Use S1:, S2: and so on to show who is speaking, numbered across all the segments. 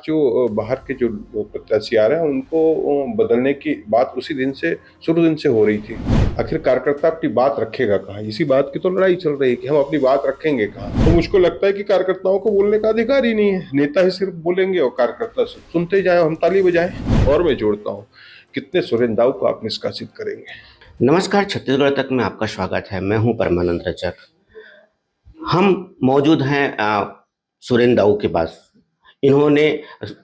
S1: जो बाहर के जो प्रत्याशी आ रहे हैं उनको बदलने की बात उसी दिन से शुरू दिन से हो रही थी। आखिर कार्यकर्ता अपनी बात रखेगा कहाँ? इसी बात की तो लड़ाई चल रही है कि हम अपनी बात रखेंगे कहाँ। तो मुझको लगता है कि कार्यकर्ताओं को बोलने का अधिकार ही नहीं है। नेता ही सिर्फ बोलेंगे और कार्यकर्ता सिर्फ सुनते जाए, हम ताली बजाएं। और मैं जोड़ता हूँ, कितने सुरेंद्र को आप निष्कासित करेंगे?
S2: नमस्कार, छत्तीसगढ़ तक में आपका स्वागत है। मैं हूं परमानंद रचक। हम मौजूद हैं सुरेंद्र दाऊ के पास। इन्होंने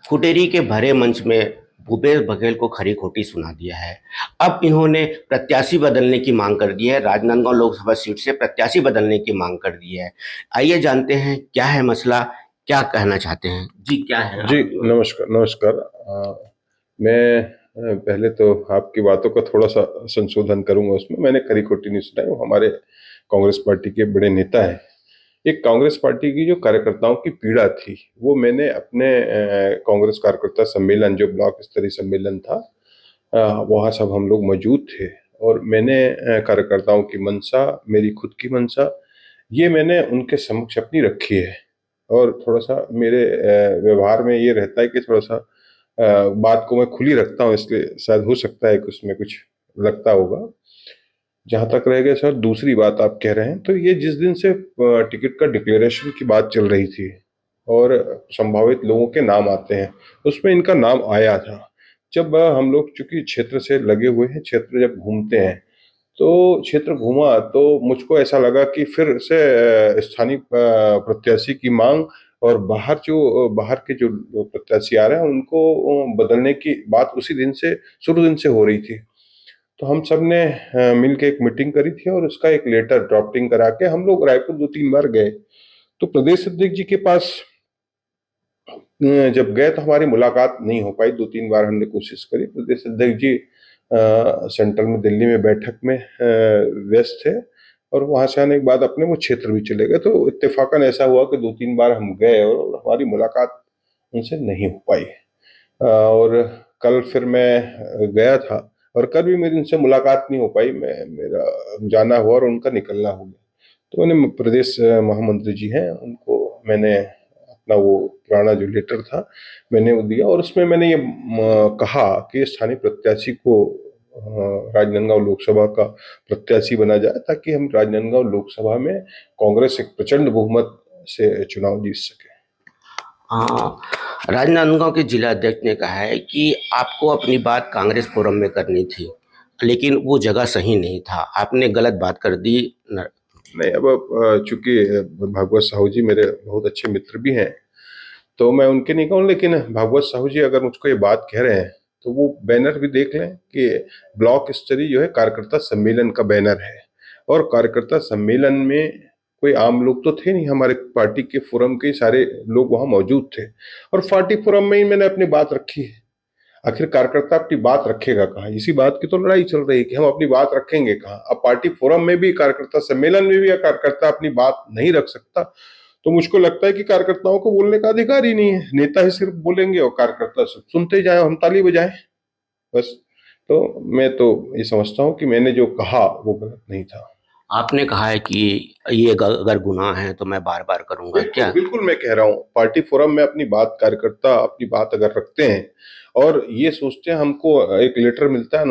S2: फुटेरी के भरे मंच में भूपेश बघेल को खरी खोटी सुना दिया है। अब इन्होंने प्रत्याशी बदलने की मांग कर दी है। राजनांदगांव लोकसभा सीट से प्रत्याशी बदलने की मांग कर दी है। आइए जानते हैं क्या है मसला, क्या कहना चाहते हैं जी, क्या है
S1: जी,
S2: आपकी बात?
S1: नमस्कार नमस्कार। मैं पहले तो आपकी बातों का थोड़ा सा संशोधन करूंगा। उसमें मैंने खरी खोटी नहीं सुनाई। वो हमारे कांग्रेस पार्टी के बड़े नेता हैं। एक कांग्रेस पार्टी की जो कार्यकर्ताओं की पीड़ा थी, वो मैंने अपने कांग्रेस कार्यकर्ता सम्मेलन, जो ब्लॉक स्तरीय सम्मेलन था, वहाँ सब हम लोग मौजूद थे। और मैंने कार्यकर्ताओं की मंशा, मेरी खुद की मंशा, ये मैंने उनके समक्ष अपनी रखी है। और थोड़ा सा मेरे व्यवहार में ये रहता है कि थोड़ा सा बात को मैं खुली रखता हूँ, इसलिए शायद हो सकता है कि उसमें कुछ लगता होगा। जहां तक रह गया सर दूसरी बात आप कह रहे हैं, तो ये जिस दिन से टिकट का डिक्लेरेशन की बात चल रही थी और संभावित लोगों के नाम आते हैं, उसमें इनका नाम आया था। जब हम लोग चूंकि क्षेत्र से लगे हुए हैं, क्षेत्र जब घूमते हैं, तो क्षेत्र घूमा तो मुझको ऐसा लगा कि फिर से स्थानीय प्रत्याशी की मांग और बाहर के जो प्रत्याशी आ रहे हैं उनको बदलने की बात उसी दिन से शुरू दिन से हो रही थी। तो हम सब ने मिल के एक मीटिंग करी थी और उसका एक लेटर ड्राफ्टिंग करा के हम लोग रायपुर 2-3 बार गए। तो प्रदेश अध्यक्ष जी के पास जब गए तो हमारी मुलाकात नहीं हो पाई। 2-3 बार हमने कोशिश करी। प्रदेश अध्यक्ष जी सेंट्रल में, दिल्ली में बैठक में व्यस्त थे और वहां से आने के बाद अपने वो क्षेत्र भी चले गए। तो इत्तेफाकन ऐसा हुआ कि 2-3 बार हम गए और हमारी मुलाकात उनसे नहीं हो पाई। और कल फिर मैं गया था और कल भी मेरी उनसे मुलाकात नहीं हो पाई। मेरा जाना हुआ और उनका निकलना हो गया। तो मैंने प्रदेश महामंत्री जी हैं, उनको मैंने अपना वो पुराना जो लेटर था मैंने वो दिया और उसमें मैंने ये कहा कि स्थानीय प्रत्याशी को राजनांदगांव लोकसभा का प्रत्याशी बना जाए, ताकि हम राजनांदगांव लोकसभा में कांग्रेस एक प्रचंड बहुमत से चुनाव जीत सके।
S2: हाँ, राजनांदगांव के जिला अध्यक्ष ने कहा है कि आपको अपनी बात कांग्रेस फोरम में करनी थी, लेकिन वो जगह सही नहीं था, आपने गलत बात कर दी।
S1: नहीं, अब चूंकि भागवत साहू जी मेरे बहुत अच्छे मित्र भी हैं, तो मैं उनके नहीं कहूँ, लेकिन भागवत साहू जी अगर मुझको ये बात कह रहे हैं तो वो बैनर भी देख लें कि ब्लॉक स्तरीय जो है कार्यकर्ता सम्मेलन का बैनर है। और कार्यकर्ता सम्मेलन में कोई आम लोग तो थे नहीं, हमारे पार्टी के फोरम के सारे लोग वहां मौजूद थे और पार्टी फोरम में ही मैंने अपनी बात रखी है। आखिर कार्यकर्ता अपनी बात रखेगा कहाँ? इसी बात की तो लड़ाई चल रही है कि हम अपनी बात रखेंगे कहाँ। अब पार्टी फोरम में भी, कार्यकर्ता सम्मेलन में भी कार्यकर्ता अपनी बात नहीं रख सकता, तो मुझको लगता है कि कार्यकर्ताओं को बोलने का अधिकार ही नहीं है। नेता ही सिर्फ बोलेंगे और कार्यकर्ता सिर्फ सुनते जाए, हम ताली बजाएं, बस। तो मैं तो ये समझता हूँ कि मैंने जो कहा वो गलत नहीं था।
S2: आपने कहा है कि ये अगर गुनाह है तो मैं बार बार करूंगा,
S1: बिल्कुल
S2: क्या?
S1: बिल्कुल, मैं कह रहा हूँ पार्टी फोरम में अपनी बात, कार्यकर्ता अपनी बात अगर रखते हैं और ये सोचते हैं, हमको एक लेटर मिलता है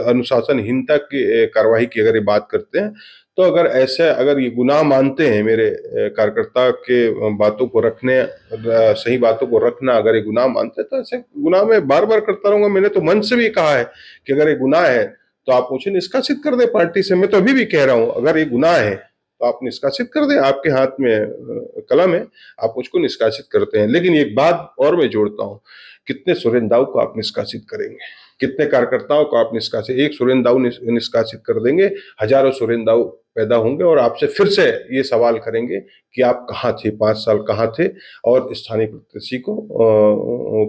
S1: अनुशासनहीनता की कार्रवाई की, अगर ये बात करते हैं, तो अगर ऐसे, अगर ये गुनाह मानते हैं मेरे कार्यकर्ता के बातों को रखने, सही बातों को रखना, अगर ये गुनाह मानते हैं, तो ऐसे गुनाह मैं बार बार करता रहूंगा। मैंने तो मन से भी कहा है कि अगर ये गुनाह है तो आप मुझे निष्कासित कर दे पार्टी से। मैं तो अभी भी कह रहा हूँ, अगर ये गुनाह है तो आप निष्कासित कर दें, आपके हाथ में कलम है, आप मुझको निष्कासित करते हैं। लेकिन एक बात और मैं जोड़ता हूँ, कितने सुरेंद्र को आप निष्कासित करेंगे? कितने कार्यकर्ताओं को आप निष्कासित, एक सुरेंद्र निष्कासित कर देंगे, हजारों सुरेंद्र पैदा होंगे और आपसे फिर से ये सवाल करेंगे कि आप कहाँ थे, 5 साल कहाँ थे? और स्थानीय प्रत्याशी को,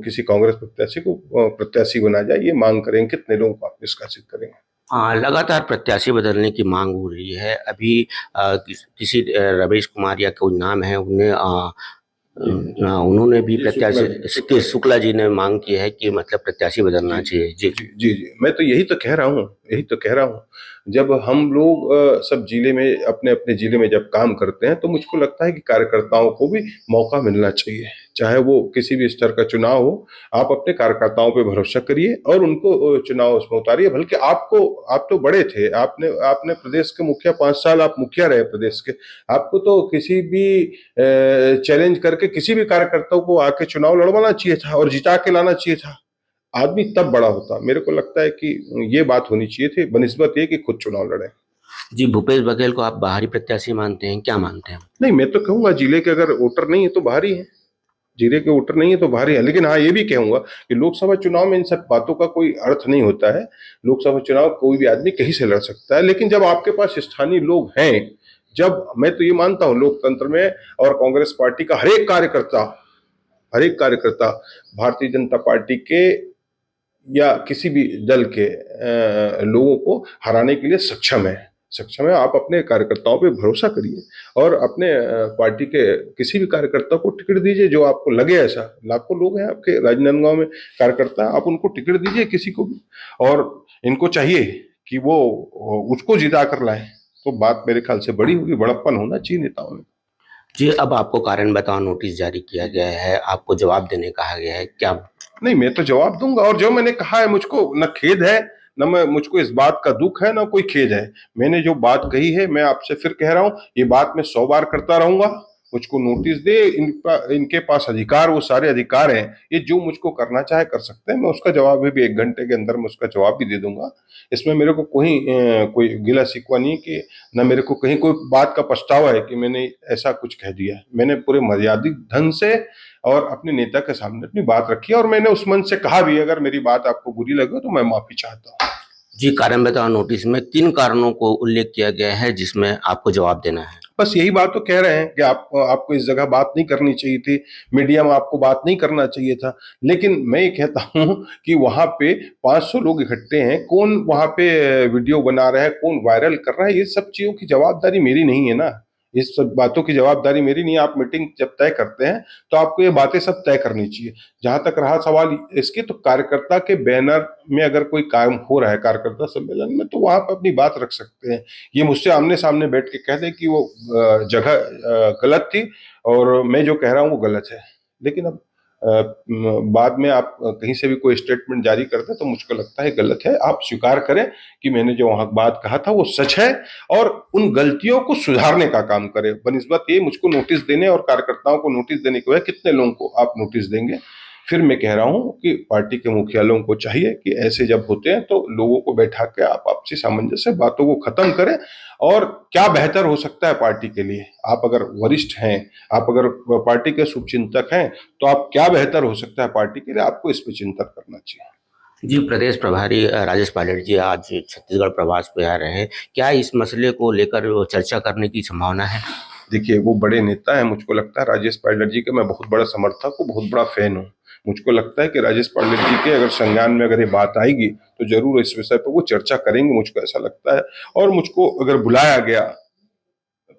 S1: किसी कांग्रेस प्रत्याशी को प्रत्याशी बना जाए, ये मांग करेंगे। कितने लोगों को आप निष्कासित करेंगे?
S2: हाँ, लगातार प्रत्याशी बदलने की मांग हो रही है। अभी किसी रमेश कुमार या कोई नाम है, उन्हें उन्होंने भी
S1: जी,
S2: प्रत्याशी,
S1: शुक्ला जी।
S2: शुक्ला जी ने मांग की है कि मतलब प्रत्याशी
S1: जी
S2: बदलना चाहिए जी।
S1: जी जी जी, मैं तो यही तो कह रहा हूँ, यही तो कह रहा हूँ। जब हम लोग सब जिले में, अपने अपने जिले में जब काम करते हैं, तो मुझको लगता है कि कार्यकर्ताओं को भी मौका मिलना चाहिए। चाहे वो किसी भी स्तर का चुनाव हो, आप अपने कार्यकर्ताओं पे भरोसा करिए और उनको चुनाव उसमें उतारिए। बल्कि आप तो बड़े थे, आपने आपने प्रदेश के मुखिया, 5 साल आप मुखिया रहे प्रदेश के, आपको तो किसी भी चैलेंज करके किसी भी कार्यकर्ता को आके चुनाव लड़वाना चाहिए था और जिता के लाना चाहिए था। आदमी तब बड़ा होता। मेरे को लगता है कि ये बात होनी चाहिए थी, बनिस्बत ये कि खुद चुनाव लड़े।
S2: जी, भूपेश बघेल को आप बाहरी प्रत्याशी मानते हैं, क्या मानते हैं?
S1: नहीं, मैं तो कहूंगा जिले के अगर वोटर नहीं है तो बाहर ही है, जिले के वोटर नहीं है तो बाहर ही है। लेकिन हाँ, ये भी कहूंगा कि लोकसभा चुनाव में इन सब बातों का कोई अर्थ नहीं होता है। लोकसभा चुनाव कोई भी आदमी कहीं से लड़ सकता है, लेकिन जब आपके पास स्थानीय लोग हैं, जब, मैं तो ये मानता हूँ लोकतंत्र में और कांग्रेस पार्टी का हर एक कार्यकर्ता भारतीय जनता पार्टी के या किसी भी दल के लोगों को हराने के लिए सक्षम है। आप अपने कार्यकर्ताओं पे भरोसा करिए और अपने पार्टी के किसी भी कार्यकर्ता को टिकट दीजिए जो आपको लगे ऐसा। लाखों लोग हैं आपके राजनांदगांव में कार्यकर्ता, आप उनको टिकट दीजिए किसी को भी, और इनको चाहिए कि वो उसको जिता कर लाए, तो बात मेरे ख्याल से बड़ी होगी। बड़प्पन होना चाहिए नेताओं में।
S2: जी, अब आपको कारण बताओ नोटिस जारी किया गया है, आपको जवाब देने कहा गया है, क्या?
S1: नहीं, मैं तो जवाब दूंगा, और जो मैंने कहा है, मुझको न खेद है, न मैं, मुझको इस बात का दुख है, न कोई खेद है। मैंने जो बात कही है, मैं आपसे फिर कह रहा हूं, ये बात मैं 100 बार करता रहूंगा। मुझको नोटिस दे, इनके पास अधिकार, वो सारे अधिकार हैं, ये जो मुझको करना चाहे कर सकते हैं। मैं उसका जवाब भी 1 घंटे के अंदर मैं उसका जवाब भी दे दूंगा। इसमें मेरे को कोई गिला शिकवा नहीं कि न मेरे को कहीं कोई बात का पछतावा है कि मैंने ऐसा कुछ कह दिया। मैंने पूरे मर्यादित ढंग से और अपने नेता के सामने अपनी बात रखी, और मैंने उस मन से कहा भी, अगर मेरी बात आपको बुरी लगे तो मैं माफी चाहता हूँ।
S2: जी, कारण बताओ नोटिस में किन कारणों को उल्लेख किया गया है जिसमें आपको जवाब देना है?
S1: बस यही बात तो कह रहे हैं कि आपको इस जगह बात नहीं करनी चाहिए थी, मीडिया में आपको बात नहीं करना चाहिए था। लेकिन मैं ये कहता हूँ कि वहां पे 500 लोग इकट्ठे हैं, कौन वहां पे वीडियो बना रहा है, कौन वायरल कर रहा है, ये सब चीजों की जवाबदारी मेरी नहीं है ना। इस सब बातों की जवाबदारी मेरी नहीं है। आप मीटिंग जब तय करते हैं तो आपको ये बातें सब तय करनी चाहिए। जहां तक रहा सवाल इसके, तो कार्यकर्ता के बैनर में अगर कोई काम हो रहा है कार्यकर्ता सम्मेलन में, तो वहां पर अपनी बात रख सकते हैं। ये मुझसे आमने सामने बैठ के कह दे कि वो जगह गलत थी और मैं जो कह रहा हूँ वो गलत है। लेकिन अब बाद में आप कहीं से भी कोई स्टेटमेंट जारी करते हैं तो मुझको लगता है गलत है। आप स्वीकार करें कि मैंने जो वहां बात कहा था वो सच है, और उन गलतियों को सुधारने का काम करें। बनिस्बत ये मुझको नोटिस देने और कार्यकर्ताओं को नोटिस देने के बाद कितने लोगों को आप नोटिस देंगे। फिर मैं कह रहा हूं कि पार्टी के मुखियालों को चाहिए कि ऐसे जब होते हैं तो लोगों को बैठा के आप आपसी सामंजस्य बातों को खत्म करें, और क्या बेहतर हो सकता है पार्टी के लिए। आप अगर वरिष्ठ हैं, आप अगर पार्टी के शुभचिंतक हैं, तो आप क्या बेहतर हो सकता है पार्टी के लिए, आपको इस पर चिंतन करना चाहिए।
S2: जी, प्रदेश प्रभारी राजेश पायलट जी आज छत्तीसगढ़ प्रवास पे आ रहे हैं, क्या इस मसले को लेकर चर्चा करने की संभावना है?
S1: देखिए, वो बड़े नेता हैं, मुझको लगता है राजेश पायलट जी का मैं बहुत बड़ा समर्थक हूँ, बहुत बड़ा फैन हूँ। मुझको लगता है कि राजेश पायलट जी के अगर संज्ञान में अगर ये बात आएगी तो जरूर इस विषय पर वो चर्चा करेंगे, मुझको ऐसा लगता है। और मुझको अगर बुलाया गया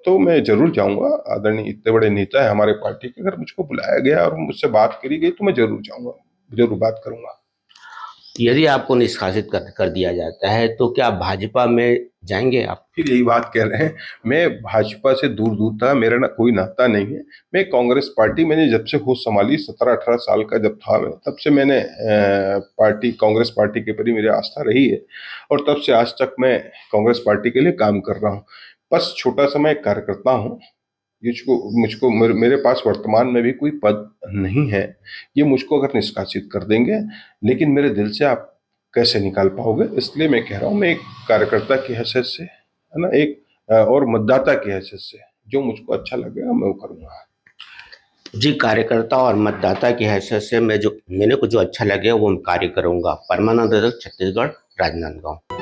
S1: तो मैं जरूर जाऊंगा। आदरणीय इतने बड़े नेता है हमारे पार्टी के, अगर मुझको बुलाया गया और मुझसे बात करी गई तो मैं जरूर जाऊंगा, जरूर बात करूंगा।
S2: यदि आपको निष्कासित कर दिया जाता है तो क्या भाजपा में जाएंगे आप?
S1: फिर यही बात कह रहे हैं, मैं भाजपा से दूर दूर था, मेरा ना कोई नाता नहीं है। मैं कांग्रेस पार्टी, मैंने जब से होश संभाली 17-18 साल का जब था मैं, तब से मैंने कांग्रेस पार्टी के प्रति मेरी आस्था रही है, और तब से आज तक मैं कांग्रेस पार्टी के लिए काम कर रहा हूँ। बस छोटा सा मैं एक कार्यकर्ता हूँ। मुझको मुझको मेरे पास वर्तमान में भी कोई पद नहीं है। ये मुझको अगर निष्कासित कर देंगे, लेकिन मेरे दिल से आप कैसे निकाल पाओगे। इसलिए मैं कह रहा हूँ, मैं एक कार्यकर्ता की हैसियत से, है ना, एक और मतदाता की हैसियत से जो मुझको अच्छा लगेगा मैं वो करूँगा।
S2: जी, कार्यकर्ता और मतदाता की हैसियत से मैं जो मेरे को जो अच्छा लगे वो मैं कार्य करूंगा। परमानंद छत्तीसगढ़, राजनांदगांव।